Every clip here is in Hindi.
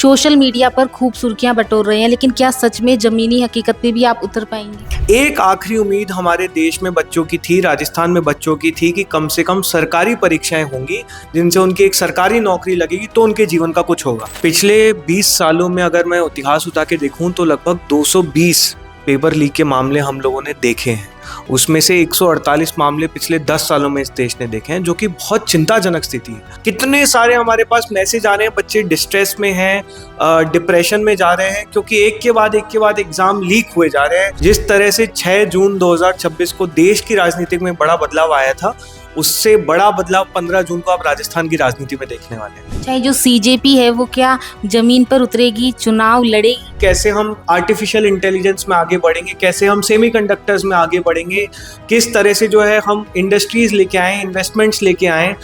सोशल मीडिया पर खूब सुर्खियां बटोर रहे हैं, लेकिन क्या सच में जमीनी हकीकत पे भी आप उतर पाएंगे? एक आखिरी उम्मीद हमारे देश में बच्चों की थी, राजस्थान में बच्चों की थी कि कम से कम सरकारी परीक्षाएं होंगी जिनसे उनकी एक सरकारी नौकरी लगेगी तो उनके जीवन का कुछ होगा। पिछले 20 सालों में अगर मैं इतिहास उठा के देखूं तो लगभग 220 पेपर लीक के मामले हम लोगों ने देखे हैं। उसमें से 148 मामले पिछले 10 सालों में इस देश ने देखे हैं, जो कि बहुत चिंताजनक स्थिति है। कितने सारे हमारे पास मैसेज आ रहे हैं, बच्चे डिस्ट्रेस में हैं, डिप्रेशन में जा रहे हैं, क्योंकि एक के बाद एग्जाम लीक हुए जा रहे हैं। जिस तरह से 6 जून 2026 को देश की राजनीति में बड़ा बदलाव आया था, उससे बड़ा बदलाव 15 जून को आप राजस्थान की राजनीति में देखने वाले हैं। चाहे जो सीजेपी है वो क्या जमीन पर उतरेगी, चुनाव लड़ेगी? कैसे हम आर्टिफिशियल इंटेलिजेंस में आगे बढ़ेंगे, कैसे हम सेमीकंडक्टर्स में आगे बढ़ेंगे, किस तरह से जो है हम इंडस्ट्रीज लेके आए, इन्वेस्टमेंट्स लेके आए।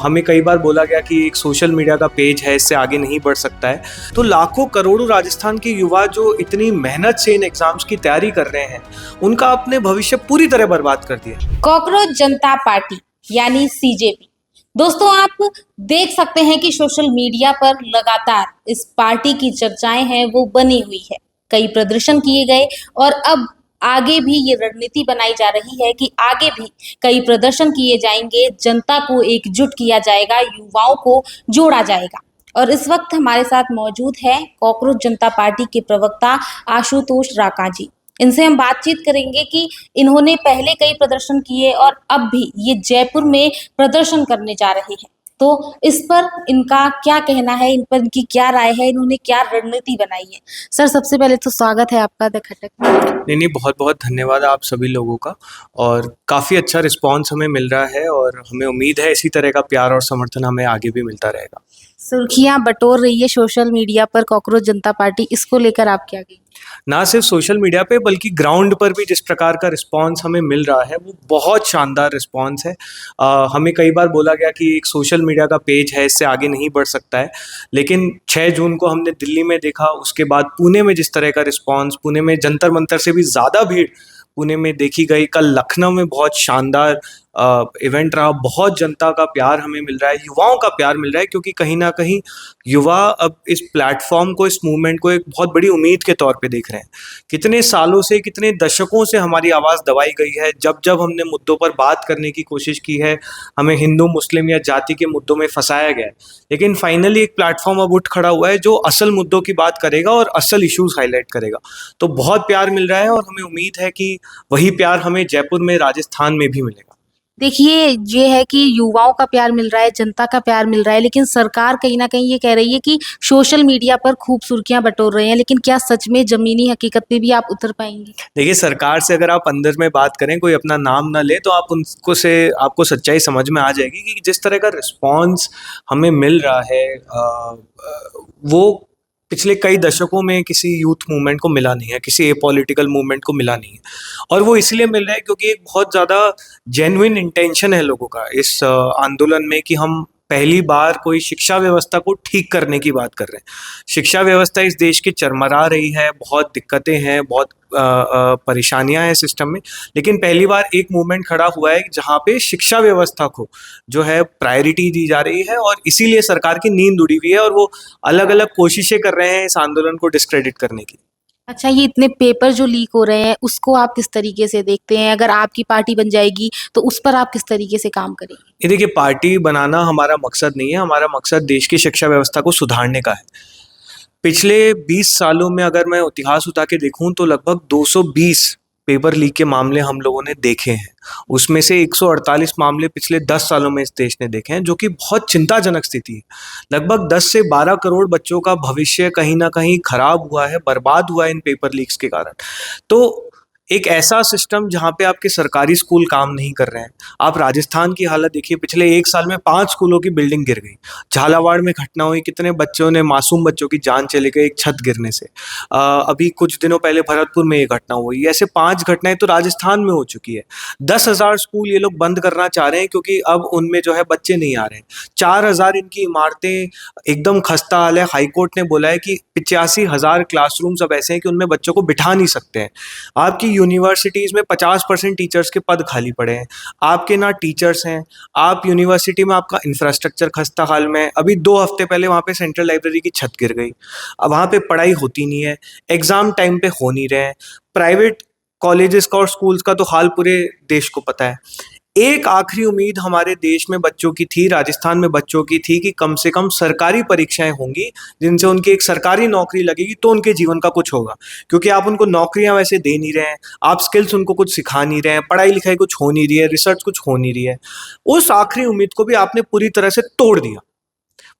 हमें कई बार बोला गया कि एक सोशल मीडिया का पेज है, इससे आगे नहीं बढ़ सकता है। तो लाखों करोड़ों राजस्थान के युवा जो इतनी मेहनत से इन एग्जाम्स की तैयारी कर रहे हैं, उनका अपने भविष्य पूरी तरह बर्बाद कर दिया। कॉकरोच जनता पार्टी यानी सीजेपी। दोस्तों, आप देख सकते हैं कि सोशल मीडिया पर लगातार इस पार्टी की चर्चाएं हैं वो बनी हुई है। कई प्रदर्शन किए गए और अब आगे भी ये रणनीति बनाई जा रही है कि आगे भी कई प्रदर्शन किए जाएंगे, जनता को एकजुट किया जाएगा, युवाओं को जोड़ा जाएगा। और इस वक्त हमारे साथ मौजूद है कॉकरोच जनता पार्टी के प्रवक्ता आशुतोष राका जी। इनसे हम बातचीत करेंगे कि इन्होंने पहले कई प्रदर्शन किए और अब भी ये जयपुर में प्रदर्शन करने जा रहे हैं। तो इस पर इनका क्या कहना है, इन पर इनकी क्या राय है, इन्होंने क्या रणनीति बनाई है? सर, सबसे पहले तो स्वागत है आपका द खटक में। नहीं, बहुत बहुत धन्यवाद आप सभी लोगों का। और काफ़ी अच्छा रिस्पांस हमें मिल रहा है और हमें उम्मीद है इसी तरह का प्यार और समर्थन हमें आगे भी मिलता रहेगा। सुर्खियां बटोर रही है सोशल मीडिया पर कॉकरोच जनता पार्टी, इसको लेकर आप क्या कहेंगे? ना सिर्फ सोशल मीडिया पे बल्कि ग्राउंड पर भी जिस प्रकार का रिस्पांस हमें मिल रहा है वो बहुत शानदार रिस्पांस है। हमें कई बार बोला गया कि एक सोशल मीडिया का पेज है, इससे आगे नहीं बढ़ सकता है, लेकिन 6 जून को हमने दिल्ली में देखा, उसके बाद पुणे में जिस तरह का रिस्पांस, पुणे में जंतर मंतर से भी ज़्यादा भीड़ पुणे में देखी गई। कल लखनऊ में बहुत शानदार इवेंट रहा। बहुत जनता का प्यार हमें मिल रहा है, युवाओं का प्यार मिल रहा है, क्योंकि कहीं ना कहीं युवा अब इस प्लेटफॉर्म को, इस मूवमेंट को एक बहुत बड़ी उम्मीद के तौर पे देख रहे हैं। कितने सालों से, कितने दशकों से हमारी आवाज़ दबाई गई है। जब जब हमने मुद्दों पर बात करने की कोशिश की है, हमें हिंदू मुस्लिम या जाति के मुद्दों में फंसाया गया है, लेकिन फाइनली एक प्लेटफॉर्म अब उठ खड़ा हुआ है जो असल मुद्दों की बात करेगा और असल इश्यूज हाईलाइट करेगा। तो बहुत प्यार मिल रहा है और हमें उम्मीद है कि वही प्यार हमें जयपुर में, राजस्थान में भी मिलेगा। देखिए, ये है कि युवाओं का प्यार मिल रहा है, जनता का प्यार मिल रहा है, लेकिन सरकार कहीं ना कहीं ये कह रही है कि सोशल मीडिया पर खूब सुर्खियां बटोर रहे हैं, लेकिन क्या सच में जमीनी हकीकत पे भी आप उतर पाएंगे? देखिए, सरकार से अगर आप अंदर में बात करें, कोई अपना नाम ना ले, तो आप उनको से आपको सच्चाई समझ में आ जाएगी कि जिस तरह का रिस्पांस हमें मिल रहा है वो पिछले कई दशकों में किसी यूथ मूवमेंट को मिला नहीं है, किसी एपॉलिटिकल मूवमेंट को मिला नहीं है। और वो इसलिए मिल रहा है क्योंकि एक बहुत ज़्यादा जेन्युइन इंटेंशन है लोगों का इस आंदोलन में कि हम पहली बार कोई शिक्षा व्यवस्था को ठीक करने की बात कर रहे हैं। शिक्षा व्यवस्था इस देश की चरमरा रही है, बहुत दिक्कतें हैं, बहुत परेशानियां हैं सिस्टम में, लेकिन पहली बार एक मूवमेंट खड़ा हुआ है जहाँ पे शिक्षा व्यवस्था को जो है प्रायोरिटी दी जा रही है, और इसीलिए सरकार की नींद उड़ी हुई है और वो अलग अलग कोशिशें कर रहे हैं इस आंदोलन को डिस्क्रेडिट करने की। अच्छा, ये इतने पेपर जो लीक हो रहे हैं उसको आप किस तरीके से देखते हैं? अगर आपकी पार्टी बन जाएगी तो उस पर आप किस तरीके से काम करेंगे? ये देखिए, पार्टी बनाना हमारा मकसद नहीं है, हमारा मकसद देश की शिक्षा व्यवस्था को सुधारने का है। पिछले 20 सालों में अगर मैं इतिहास उठा के देखूं तो लगभग 220 पेपर लीक के मामले हम लोगों ने देखे हैं। उसमें से 148 मामले पिछले 10 सालों में इस देश ने देखे हैं, जो कि बहुत चिंताजनक स्थिति है। लगभग 10 से 12 करोड़ बच्चों का भविष्य कहीं ना कहीं खराब हुआ है, बर्बाद हुआ है इन पेपर लीक्स के कारण। तो एक ऐसा सिस्टम जहाँ पे आपके सरकारी स्कूल काम नहीं कर रहे हैं। आप राजस्थान की हालत देखिए, पिछले 1 साल में 5 स्कूलों की बिल्डिंग गिर गई। झालावाड़ में घटना हुई, कितने बच्चों ने, मासूम बच्चों की जान चली गई एक छत गिरने से। अभी कुछ दिनों पहले भरतपुर में ये घटना हुई। ऐसे 5 घटनाएं तो राजस्थान में हो चुकी है। 10,000 स्कूल ये लोग बंद करना चाह रहे हैं क्योंकि अब उनमें जो है बच्चे नहीं आ रहे हैं। 4,000 इनकी इमारतें एकदम खस्ता हाल है। हाईकोर्ट ने बोला है कि 85,000 क्लासरूम्स अब ऐसे हैं कि उनमें बच्चों को बिठा नहीं सकते हैं। आपकी यूनिवर्सिटीज़ में 50% टीचर्स के पद खाली पड़े हैं। आपके ना टीचर्स हैं, आप यूनिवर्सिटी में आपका इंफ्रास्ट्रक्चर खस्ता हाल में है। अभी 2 हफ्ते पहले वहाँ पे सेंट्रल लाइब्रेरी की छत गिर गई। अब वहाँ पे पढ़ाई होती नहीं है, एग्ज़ाम टाइम पे हो नहीं रहे हैं। प्राइवेट कॉलेजेस का और स्कूल्स का तो हाल पूरे देश को पता है। एक आखिरी उम्मीद हमारे देश में बच्चों की थी, राजस्थान में बच्चों की थी कि कम से कम सरकारी परीक्षाएं होंगी जिनसे उनकी एक सरकारी नौकरी लगेगी तो उनके जीवन का कुछ होगा। क्योंकि आप उनको नौकरियां वैसे दे नहीं रहे हैं, आप स्किल्स उनको कुछ सिखा नहीं रहे हैं, पढ़ाई लिखाई कुछ हो नहीं रही है, रिसर्च कुछ हो नहीं रही है। उस आखिरी उम्मीद को भी आपने पूरी तरह से तोड़ दिया।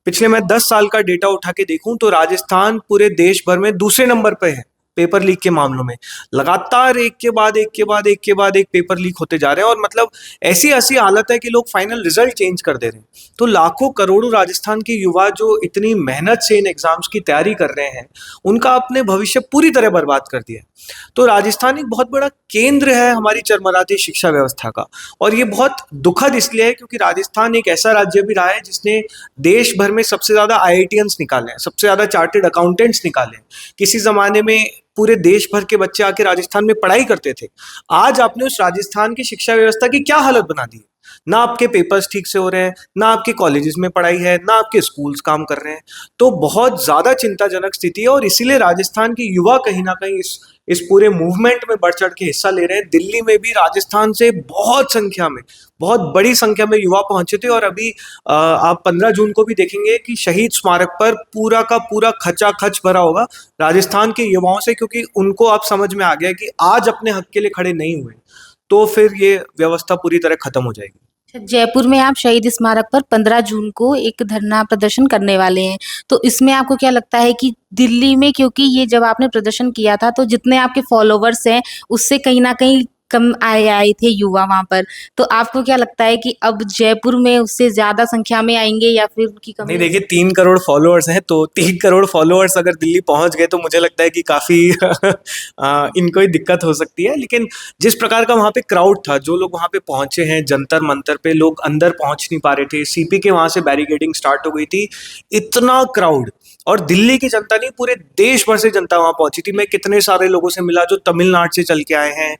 पिछले मैं 10 साल का डेटा उठा के देखूं तो राजस्थान पूरे देश भर में दूसरे नंबर पे है पेपर लीक के मामलों में। लगातार एक के बाद एक के बाद एक के बाद एक पेपर लीक होते जा रहे हैं और मतलब ऐसी ऐसी हालत है कि लोग फाइनल रिजल्ट चेंज कर दे रहे हैं। तो लाखों करोड़ों राजस्थान के युवा जो इतनी मेहनत से इन एग्जाम्स की तैयारी कर रहे हैं, उनका अपने भविष्य पूरी तरह बर्बाद कर दिया है। तो राजस्थान एक बहुत बड़ा केंद्र है हमारी चरमराती शिक्षा व्यवस्था का, और ये बहुत दुखद इसलिए है क्योंकि राजस्थान एक ऐसा राज्य भी रहा है जिसने देश भर में सबसे ज्यादा आईआईटीएंस निकाले हैं, सबसे ज्यादा चार्टेड अकाउंटेंट्स निकाले हैं। किसी जमाने में पूरे देश भर के बच्चे आके राजस्थान में पढ़ाई करते थे। आज आपने उस राजस्थान की शिक्षा व्यवस्था की क्या हालत बना दी है। ना आपके पेपर्स ठीक से हो रहे हैं, ना आपके कॉलेजेस में पढ़ाई है, ना आपके स्कूल्स काम कर रहे हैं। तो बहुत ज्यादा चिंताजनक स्थिति है और इसीलिए राजस्थान के युवा कहीं ना कहीं इस पूरे मूवमेंट में बढ़ चढ़ के हिस्सा ले रहे हैं। दिल्ली में भी राजस्थान से बहुत संख्या में, बहुत बड़ी संख्या में युवा पहुंचे थे और अभी आप 15 जून को भी देखेंगे कि शहीद स्मारक पर पूरा का पूरा खचाखच भरा होगा राजस्थान के युवाओं से, क्योंकि उनको अब समझ में आ गया कि आज अपने हक के लिए खड़े नहीं हुए तो फिर ये व्यवस्था पूरी तरह खत्म हो जाएगी। अच्छा, जयपुर में आप शहीद स्मारक पर 15 जून को एक धरना प्रदर्शन करने वाले हैं, तो इसमें आपको क्या लगता है कि दिल्ली में, क्योंकि ये जब आपने प्रदर्शन किया था तो जितने आपके फॉलोवर्स हैं उससे कहीं ना कहीं कम आए थे युवा वहां पर, तो आपको क्या लगता है कि अब जयपुर में उससे ज्यादा संख्या में आएंगे या फिर उनकी कमी? नहीं, देखिए 3 करोड़ फॉलोअर्स हैं तो 3 करोड़ फॉलोअर्स अगर दिल्ली पहुंच गए तो मुझे लगता है कि काफी इनको ही दिक्कत हो सकती है। लेकिन जिस प्रकार का वहां पे क्राउड था, जो लोग वहां पे पहुंचे हैं जंतर मंतर पे, लोग अंदर पहुंच नहीं पा रहे थे, सीपी के वहां से बैरिकेडिंग स्टार्ट हो गई थी, इतना क्राउड। और दिल्ली की जनता नहीं, पूरे देश भर से जनता वहां पहुंची थी। मैं कितने सारे लोगों से मिला जो तमिलनाडु से चल के आए हैं,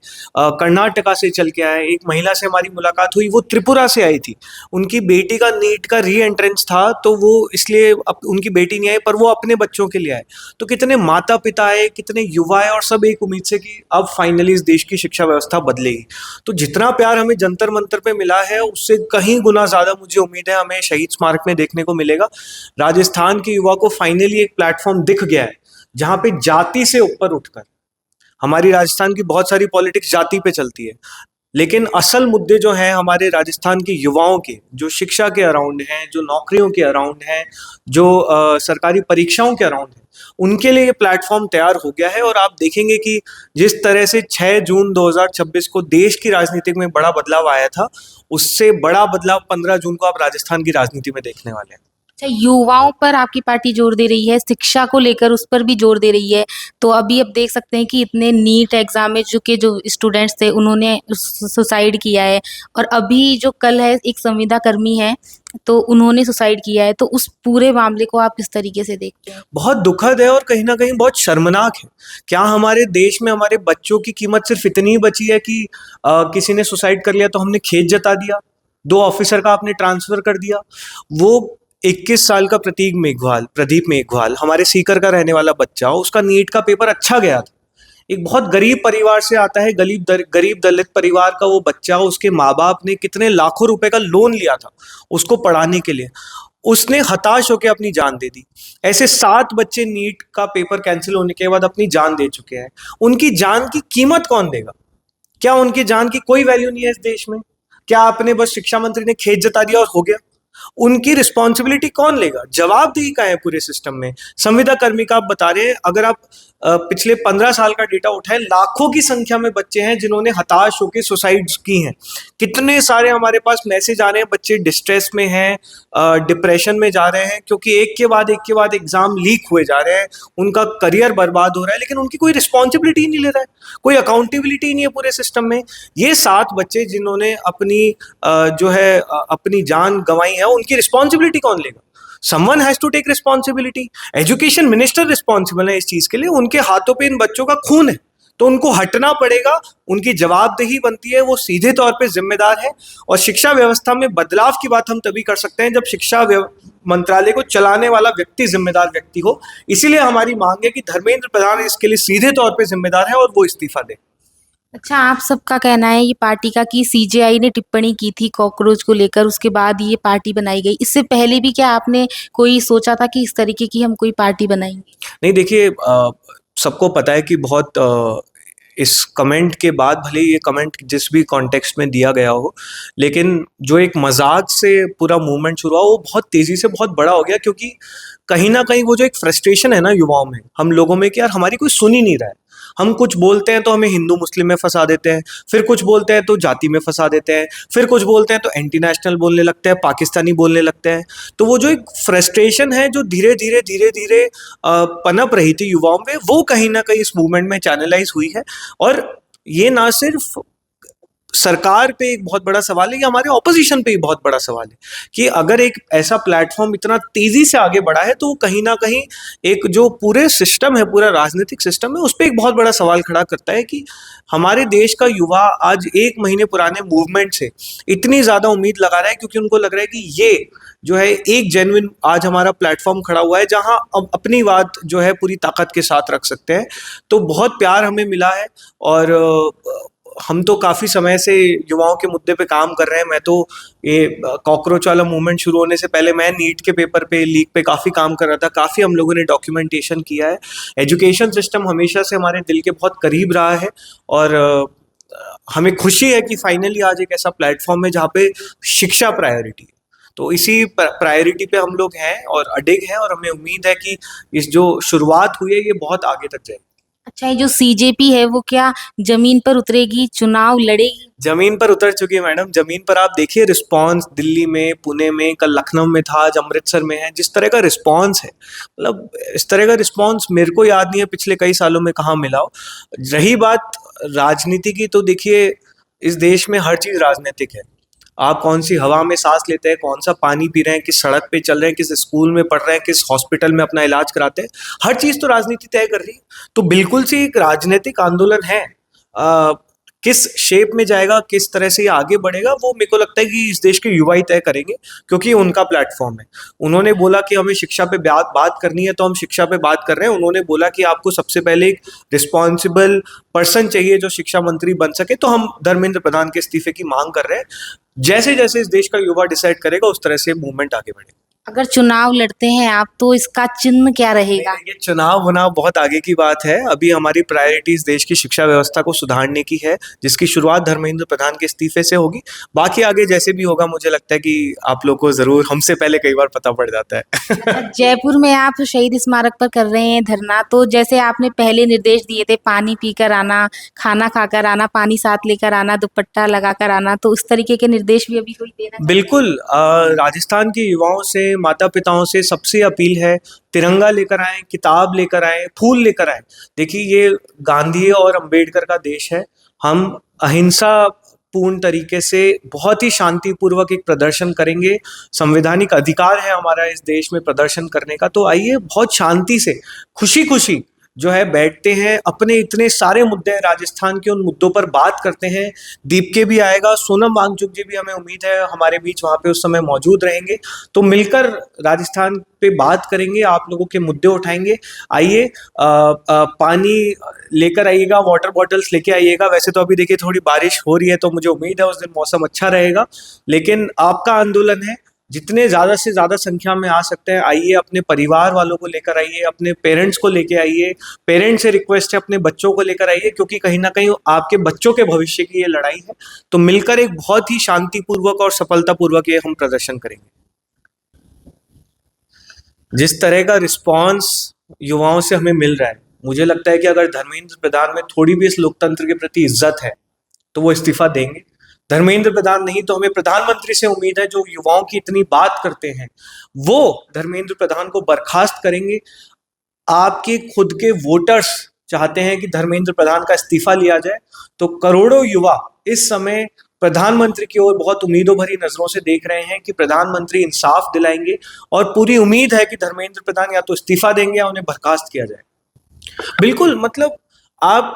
कर्नाटका से चल के आए। एक महिला से हमारी मुलाकात हुई, वो त्रिपुरा से आई थी, उनकी बेटी का नीट का री एंट्रेंस था तो वो इसलिए उनकी बेटी नहीं आई पर वो अपने बच्चों के लिए आए। तो कितने माता पिता आए, कितने युवा आए और सब एक उम्मीद से कि अब फाइनली इस देश की शिक्षा व्यवस्था बदलेगी। तो जितना प्यार हमें जंतर मंतर पे मिला है उससे कहीं गुना ज्यादा मुझे उम्मीद है हमें शहीद स्मारक में देखने को मिलेगा। राजस्थान के युवा को फाइनली एक प्लेटफॉर्म दिख गया है जहां पे जाति से ऊपर उठकर, हमारी राजस्थान की बहुत सारी पॉलिटिक्स जाति पे चलती है, लेकिन असल मुद्दे जो हैं हमारे राजस्थान के युवाओं के, जो शिक्षा के अराउंड हैं, जो नौकरियों के अराउंड हैं, जो सरकारी परीक्षाओं के अराउंड हैं, उनके लिए ये प्लेटफॉर्म तैयार हो गया है। और आप देखेंगे कि जिस तरह से 6 जून 2026 को देश की राजनीति में बड़ा बदलाव आया था, उससे बड़ा बदलाव 15 जून को आप राजस्थान की राजनीति में देखने वाले हैं। अच्छा, युवाओं पर आपकी पार्टी जोर दे रही है, शिक्षा को लेकर उस पर भी जोर दे रही है। तो अभी अब देख सकते हैं कि इतने नीट एग्जाम में जो स्टूडेंट्स थे उन्होंने सुसाइड किया है, और अभी जो कल है एक संविदा कर्मी है तो उन्होंने सुसाइड किया है। तो उस पूरे मामले को आप किस तरीके से देखते हैं? बहुत दुखद है और कहीं ना कहीं बहुत शर्मनाक है। क्या हमारे देश में हमारे बच्चों की कीमत सिर्फ इतनी ही बची है कि किसी ने सुसाइड कर लिया तो हमने खेत जता दिया, 2 ऑफिसर का आपने ट्रांसफर कर दिया। वो 21 साल का प्रदीप मेघवाल हमारे सीकर का रहने वाला बच्चा, उसका नीट का पेपर अच्छा गया था। एक बहुत गरीब परिवार से आता है, गरीब दलित परिवार का वो बच्चा, उसके माँ बाप ने कितने लाखों रुपए का लोन लिया था उसको पढ़ाने के लिए, उसने हताश होकर अपनी जान दे दी। ऐसे 7 बच्चे नीट का पेपर कैंसिल होने के बाद अपनी जान दे चुके हैं। उनकी जान की कीमत कौन देगा? क्या उनकी जान की कोई वैल्यू नहीं है इस देश में? क्या आपने बस शिक्षा मंत्री ने खेत जता दिया और हो गया? उनकी रिस्पॉन्सिबिलिटी कौन लेगा? जवाबदेही का है पूरे सिस्टम में। संविदा कर्मी का आप बता रहे हैं, अगर आप पिछले 15 साल का डेटा उठाएं, लाखों की संख्या में बच्चे हैं जिन्होंने हताश होकर सुसाइड की हैं। कितने सारे हमारे पास मैसेज आ रहे हैं, बच्चे डिस्ट्रेस में हैं, डिप्रेशन में जा रहे हैं क्योंकि एक के बाद एग्जाम लीक हुए जा रहे हैं, उनका करियर बर्बाद हो रहा है, लेकिन उनकी कोई रिस्पॉन्सिबिलिटी नहीं ले रहा है, कोई अकाउंटेबिलिटी नहीं है पूरे सिस्टम में। ये 7 बच्चे जिन्होंने अपनी अपनी जान गंवाई है, उनकी रिस्पॉन्सिबिलिटी कौन लेगा? Someone has to take responsibility. Education minister responsible है इस चीज के लिए, उनके हाथों पे इन बच्चों का खून है। तो उनको हटना पड़ेगा, उनकी जवाबदेही बनती है, वो सीधे तौर पे जिम्मेदार है। और शिक्षा व्यवस्था में बदलाव की बात हम तभी कर सकते हैं जब मंत्रालय को चलाने वाला व्यक्ति जिम्मेदार व्यक्ति हो। इसीलिए हमारी मांग है कि धर्मेंद्र प्रधान इसके लिए सीधे तौर पे जिम्मेदार है और वो इस्तीफा दे। अच्छा, आप सबका कहना है ये पार्टी का कि सीजेआई ने टिप्पणी की थी कॉकरोच को लेकर, उसके बाद ये पार्टी बनाई गई। इससे पहले भी क्या आपने कोई सोचा था कि इस तरीके की हम कोई पार्टी बनाएंगे? नहीं, देखिए, सबको पता है कि बहुत इस कमेंट के बाद भले ही ये कमेंट जिस भी कॉन्टेक्स्ट में दिया गया हो, लेकिन जो एक मजाक से पूरा मूवमेंट शुरू हुआ वो बहुत तेजी से बहुत बड़ा हो गया, क्योंकि कहीं ना कहीं वो जो एक फ्रस्ट्रेशन है ना युवाओं में, हम लोगों में, कि यार हमारी कोई सुन ही नहीं रहा है। हम कुछ बोलते हैं तो हमें हिंदू मुस्लिम में फंसा देते हैं, फिर कुछ बोलते हैं तो जाति में फंसा देते हैं, फिर कुछ बोलते हैं तो एंटी नेशनल बोलने लगते हैं, पाकिस्तानी बोलने लगते हैं। तो वो जो एक फ्रस्ट्रेशन है जो धीरे धीरे धीरे धीरे पनप रही थी युवाओं में, वो कहीं ना कहीं इस मूवमेंट में चैनलाइज हुई है। और ये ना सिर्फ सरकार पे एक बहुत बड़ा सवाल है, ये हमारे ऑपोजिशन पे एक बहुत बड़ा सवाल है कि अगर एक ऐसा प्लेटफॉर्म इतना तेजी से आगे बढ़ा है तो कहीं ना कहीं एक जो पूरे सिस्टम है, पूरा राजनीतिक सिस्टम है, उस पर एक बहुत बड़ा सवाल खड़ा करता है कि हमारे देश का युवा आज 1 महीने पुराने मूवमेंट से इतनी ज्यादा उम्मीद लगा रहा है, क्योंकि उनको लग रहा है कि ये जो है एक जेन्युइन आज हमारा प्लेटफॉर्म खड़ा हुआ है जहां अब अपनी बात जो है पूरी ताकत के साथ रख सकते हैं। तो बहुत प्यार हमें मिला है और हम तो काफी समय से युवाओं के मुद्दे पे काम कर रहे हैं। मैं तो ये कॉकरोच वाला मूवमेंट शुरू होने से पहले मैं नीट के पेपर पे लीक पे काफी काम कर रहा था, काफी हम लोगों ने डॉक्यूमेंटेशन किया है। एजुकेशन सिस्टम हमेशा से हमारे दिल के बहुत करीब रहा है और हमें खुशी है कि फाइनली आज एक ऐसा प्लेटफॉर्म है जहाँ पे शिक्षा प्रायोरिटी है। तो इसी प्रायोरिटी पे हम लोग हैं और अडिग हैं, और हमें उम्मीद है कि इस जो शुरुआत हुई है ये बहुत आगे तक जाएगी। अच्छा, ये जो सीजेपी है वो क्या जमीन पर उतरेगी, चुनाव लड़ेगी? जमीन पर उतर चुकी है मैडम। जमीन पर आप देखिए रिस्पांस, दिल्ली में, पुणे में, कल लखनऊ में था, आज अमृतसर में है। जिस तरह का रिस्पांस है, मतलब इस तरह का रिस्पांस मेरे को याद नहीं है पिछले कई सालों में कहाँ मिला हो। रही बात राजनीति की, तो देखिए इस देश में हर चीज राजनीतिक है। आप कौन सी हवा में सांस लेते हैं, कौन सा पानी पी रहे हैं, किस सड़क पे चल रहे हैं, किस स्कूल में पढ़ रहे हैं, किस हॉस्पिटल में अपना इलाज कराते हैं, हर चीज तो राजनीति तय कर रही है। तो बिल्कुल से एक राजनीतिक आंदोलन है। किस शेप में जाएगा, किस तरह से ये आगे बढ़ेगा, वो मेरे को लगता है कि इस देश के युवा ही तय करेंगे, क्योंकि उनका प्लेटफॉर्म है। उन्होंने बोला कि हमें शिक्षा पे बात करनी है, तो हम शिक्षा पे बात कर रहे हैं। उन्होंने बोला कि आपको सबसे पहले एक रिस्पॉन्सिबल पर्सन चाहिए जो शिक्षा मंत्री बन सके, तो हम धर्मेंद्र प्रधान के इस्तीफे की मांग कर रहे हैं। जैसे जैसे इस देश का युवा डिसाइड करेगा उस तरह से मूवमेंट आगे बढ़ेगा। अगर चुनाव लड़ते हैं आप तो इसका चिन्ह क्या रहेगा? ये चुनाव होना बहुत आगे की बात है। अभी हमारी प्रायोरिटीज देश की शिक्षा व्यवस्था को सुधारने की है, जिसकी शुरुआत धर्मेंद्र प्रधान के इस्तीफे से होगी। बाकी आगे जैसे भी होगा, मुझे लगता है कि आप लोग को जरूर हमसे पहले कई बार पता पड़ जाता है। जयपुर में आप शहीद स्मारक पर कर रहे हैं धरना, तो जैसे आपने पहले निर्देश दिए थे पानी पीकर आना, खाना खाकर आना, पानी साथ लेकर आना, दुपट्टा लगाकर आना, तो उस तरीके के निर्देश भी अभी कोई देना? बिल्कुल। राजस्थान के युवाओं से, माता पिताओं से सबसे अपील है, तिरंगा लेकर आएं, किताब लेकर आएं, फूल लेकर आएं। देखिए ये गांधी और अंबेडकर का देश है। हम अहिंसा पूर्ण तरीके से बहुत ही शांतिपूर्वक एक प्रदर्शन करेंगे। संवैधानिक अधिकार है हमारा इस देश में प्रदर्शन करने का। तो आइए बहुत शांति से, खुशी खुशी जो है बैठते हैं, अपने इतने सारे मुद्दे हैं राजस्थान के, उन मुद्दों पर बात करते हैं। दीपके भी आएगा, सोनम वांगचुक जी भी हमें उम्मीद है हमारे बीच वहां पे उस समय मौजूद रहेंगे। तो मिलकर राजस्थान पे बात करेंगे, आप लोगों के मुद्दे उठाएंगे। आइए, पानी लेकर आइएगा, वाटर बॉटल्स लेके आइएगा। वैसे तो अभी देखिए थोड़ी बारिश हो रही है, तो मुझे उम्मीद है उस दिन मौसम अच्छा रहेगा, लेकिन आपका आंदोलन है। जितने ज़्यादा से ज़्यादा संख्या में आ सकते हैं आइए, अपने परिवार वालों को लेकर आइए, अपने पेरेंट्स को लेकर आइए। पेरेंट्स से रिक्वेस्ट है अपने बच्चों को लेकर आइए, क्योंकि कहीं ना कहीं आपके बच्चों के भविष्य की ये लड़ाई है। तो मिलकर एक बहुत ही शांतिपूर्वक और सफलतापूर्वक ये हम प्रदर्शन करेंगे। जिस तरह का रिस्पॉन्स युवाओं से हमें मिल रहा है, मुझे लगता है कि अगर धर्मेंद्र प्रधान में थोड़ी भी इस लोकतंत्र के प्रति इज्जत है तो वो इस्तीफा देंगे। धर्मेंद्र प्रधान नहीं तो हमें प्रधानमंत्री से उम्मीद है, जो युवाओं की इतनी बात करते हैं, वो धर्मेंद्र प्रधान को बर्खास्त करेंगे। आपके खुद के वोटर्स चाहते हैं कि धर्मेंद्र प्रधान का इस्तीफा लिया जाए। तो करोड़ों युवा इस समय प्रधानमंत्री की ओर बहुत उम्मीदों भरी नजरों से देख रहे हैं कि प्रधानमंत्री इंसाफ दिलाएंगे, और पूरी उम्मीद है कि धर्मेंद्र प्रधान या तो इस्तीफा देंगे या उन्हें बर्खास्त किया जाए। बिल्कुल, मतलब आप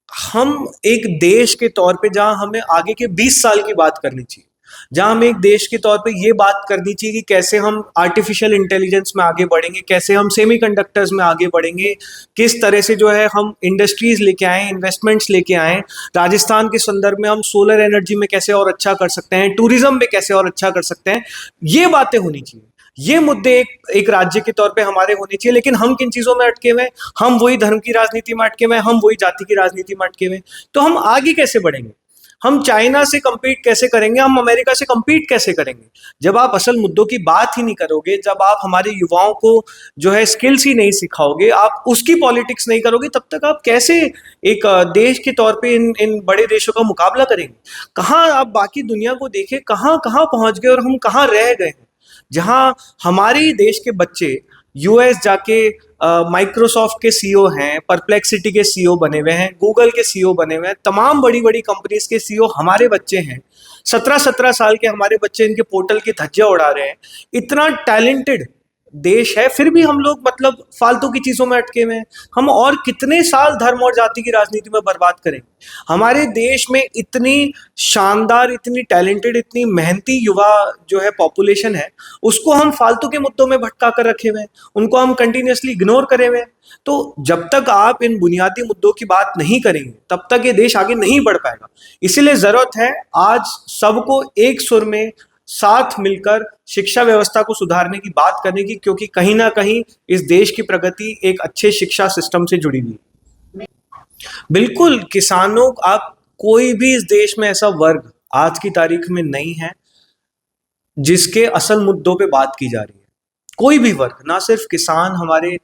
हम एक देश के तौर पे जहां हमें आगे के 20 साल की बात करनी चाहिए, जहां हमें एक देश के तौर पे ये बात करनी चाहिए कि कैसे हम आर्टिफिशियल इंटेलिजेंस में आगे बढ़ेंगे, कैसे हम सेमीकंडक्टर्स में आगे बढ़ेंगे, किस तरह से जो है हम इंडस्ट्रीज लेके आए, इन्वेस्टमेंट्स लेके आए, राजस्थान के संदर्भ में हम सोलर एनर्जी में कैसे और अच्छा कर सकते हैं, टूरिज्म में कैसे और अच्छा कर सकते हैं, ये बातें होनी चाहिए। ये मुद्दे एक राज्य के तौर पे हमारे होने चाहिए। लेकिन हम किन चीजों में अटके हुए हैं? हम वही धर्म की राजनीति में अटके हुए हैं, हम वही जाति की राजनीति में अटके हुए हैं। तो हम आगे कैसे बढ़ेंगे? हम चाइना से compete कैसे करेंगे? हम अमेरिका से compete कैसे करेंगे? जब आप असल मुद्दों की बात ही नहीं करोगे, जब आप हमारे युवाओं को जो है स्किल्स ही नहीं सिखाओगे, आप उसकी पॉलिटिक्स नहीं करोगे, तब तक आप कैसे एक देश के तौर पे इन बड़े देशों का मुकाबला करेंगे? कहाँ आप बाकी दुनिया को देखें, कहाँ कहाँ पहुंच गए और हम कहाँ रह गए हैं? जहां हमारे ही देश के बच्चे यूएस जाके माइक्रोसॉफ्ट के सीईओ हैं, परप्लेक्सिटी के सीईओ बने हुए हैं, गूगल के सीईओ बने हुए हैं, तमाम बड़ी बड़ी कंपनीज के सीईओ हमारे बच्चे हैं। 17-17 साल के हमारे बच्चे इनके पोर्टल की धज्जियां उड़ा रहे हैं। इतना टैलेंटेड देश है, फिर भी हम लोग मतलब फालतू की चीजों में अटके हुए हैं। हम और कितने साल धर्म और जाति की राजनीति में बर्बाद करेंगे? हमारे देश में इतनी शानदार, इतनी टैलेंटेड, इतनी मेहनती युवा जो है पॉपुलेशन है, उसको हम फालतू के मुद्दों में भटका कर रखे हुए हैं, उनको हम कंटिन्यूअसली इग्नोर करे हुए हैं। तो जब तक आप इन बुनियादी मुद्दों की बात नहीं करेंगे, तब तक ये देश आगे नहीं बढ़ पाएगा। इसीलिए जरूरत है आज सबको एक सुर में साथ मिलकर शिक्षा व्यवस्था को सुधारने की बात करने की, क्योंकि कहीं ना कहीं इस देश की प्रगति एक अच्छे शिक्षा सिस्टम से जुड़ी हुई है। बिल्कुल, किसानों, आप कोई भी इस देश में ऐसा वर्ग आज की तारीख में नहीं है जिसके असल मुद्दों पे बात की जा रही है। कोई भी वर्ग, ना सिर्फ किसान, हमारे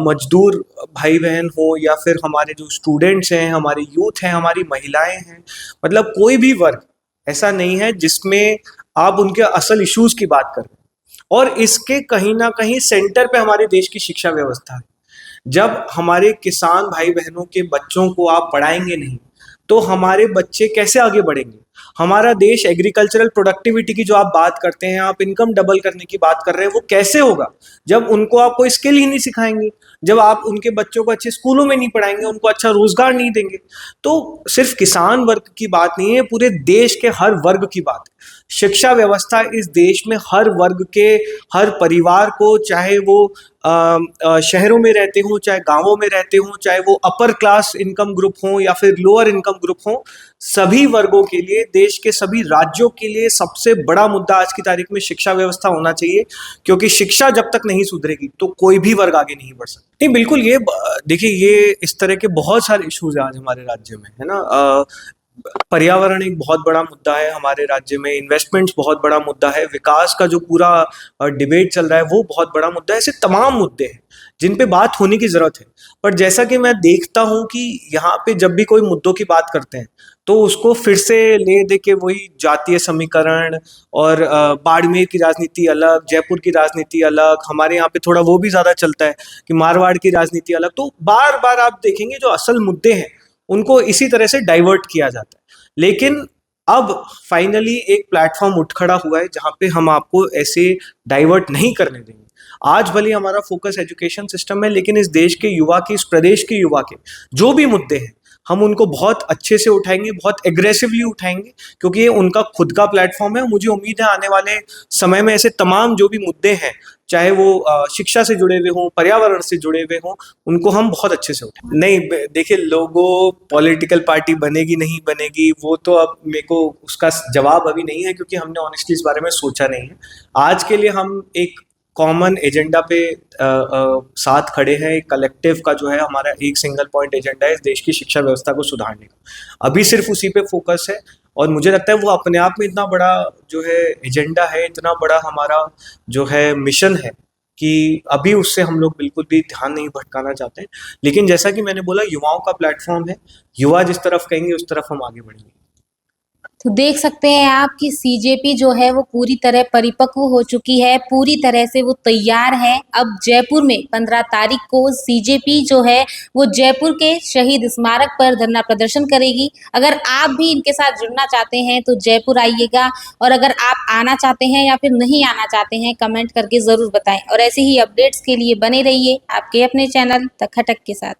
मजदूर भाई बहन हो, या फिर हमारे जो स्टूडेंट्स हैं, हमारे यूथ हैं, हमारी महिलाएं हैं, मतलब कोई भी वर्ग ऐसा नहीं है जिसमें आप उनके असल इश्यूज की बात कर रहे हैं। और इसके कहीं ना कहीं सेंटर पे हमारे देश की शिक्षा व्यवस्था है। जब हमारे किसान भाई बहनों के बच्चों को आप पढ़ाएंगे नहीं, तो हमारे बच्चे कैसे आगे बढ़ेंगे? हमारा देश एग्रीकल्चरल प्रोडक्टिविटी की जो आप बात करते हैं, आप इनकम डबल करने की बात कर रहे हैं, वो कैसे होगा जब उनको आप कोई स्किल ही नहीं सिखाएंगे, जब आप उनके बच्चों को अच्छे स्कूलों में नहीं पढ़ाएंगे, उनको अच्छा रोजगार नहीं देंगे? तो सिर्फ किसान वर्ग की बात नहीं है, पूरे देश के हर वर्ग की बात है। शिक्षा व्यवस्था इस देश में हर वर्ग के, हर परिवार को, चाहे वो शहरों में रहते हों, चाहे गांवों में रहते हों, चाहे वो अपर क्लास इनकम ग्रुप हों या फिर लोअर इनकम ग्रुप हों, सभी वर्गों के लिए, देश के सभी राज्यों के लिए सबसे बड़ा मुद्दा आज की तारीख में शिक्षा व्यवस्था होना चाहिए। क्योंकि शिक्षा जब तक नहीं सुधरेगी तो कोई भी वर्ग आगे नहीं बढ़ सकता। नहीं, बिल्कुल, ये देखिए, ये इस तरह के बहुत सारे इश्यूज हैं आज हमारे राज्य में, है ना। पर्यावरण एक बहुत बड़ा मुद्दा है हमारे राज्य में, इन्वेस्टमेंट्स बहुत बड़ा मुद्दा है, विकास का जो पूरा डिबेट चल रहा है वो बहुत बड़ा मुद्दा है। ऐसे तमाम मुद्दे हैं जिन पे बात होने की जरूरत है। पर जैसा कि मैं देखता हूं कि यहाँ पे जब भी कोई मुद्दों की बात करते हैं, तो उसको फिर से ले दे के वही जातीय समीकरण और बाड़मेर की राजनीति अलग, जयपुर की राजनीति अलग, हमारे यहाँ पे थोड़ा वो भी ज्यादा चलता है कि मारवाड़ की राजनीति अलग। तो बार बार आप देखेंगे जो असल मुद्दे हैं उनको इसी तरह से डाइवर्ट किया जाता है। लेकिन अब फाइनली एक प्लेटफॉर्म उठ खड़ा हुआ है जहां पे हम आपको ऐसे डाइवर्ट नहीं करने देंगे। आज भले हमारा फोकस एजुकेशन सिस्टम है, लेकिन इस देश के युवा के, इस प्रदेश के युवा के जो भी मुद्दे हैं, हम उनको बहुत अच्छे से उठाएंगे, बहुत एग्रेसिवली उठाएंगे, क्योंकि ये उनका खुद का प्लेटफॉर्म है। मुझे उम्मीद है आने वाले समय में ऐसे तमाम जो भी मुद्दे हैं, चाहे वो शिक्षा से जुड़े हुए हों, पर्यावरण से जुड़े हुए हों, उनको हम बहुत अच्छे से उठाएं। नहीं, देखिए, लोगों पॉलिटिकल पार्टी बनेगी नहीं बनेगी, वो तो अब मेरे को उसका जवाब अभी नहीं है, क्योंकि हमने ऑनेस्टली इस बारे में सोचा नहीं है। आज के लिए हम एक कॉमन एजेंडा पे साथ खड़े हैं। एक कलेक्टिव का जो है हमारा एक सिंगल पॉइंट एजेंडा है इस देश की शिक्षा व्यवस्था को सुधारने का। अभी सिर्फ उसी पे फोकस है, और मुझे लगता है वो अपने आप में इतना बड़ा जो है एजेंडा है, इतना बड़ा हमारा जो है मिशन है, कि अभी उससे हम लोग बिल्कुल भी ध्यान नहीं भटकाना चाहते हैं। लेकिन जैसा कि मैंने बोला, युवाओं का प्लेटफॉर्म है, युवा जिस तरफ कहेंगे उस तरफ हम आगे बढ़ेंगे। तो देख सकते हैं आप कि सीजेपी जो है वो पूरी तरह परिपक्व हो चुकी है, पूरी तरह से वो तैयार है। अब जयपुर में 15 तारीख को सीजेपी जो है वो जयपुर के शहीद स्मारक पर धरना प्रदर्शन करेगी। अगर आप भी इनके साथ जुड़ना चाहते हैं तो जयपुर आइएगा, और अगर आप आना चाहते हैं या फिर नहीं आना चाहते हैं कमेंट करके ज़रूर बताएं। और ऐसे ही अपडेट्स के लिए बने रहिए आपके अपने चैनल द खटक के साथ।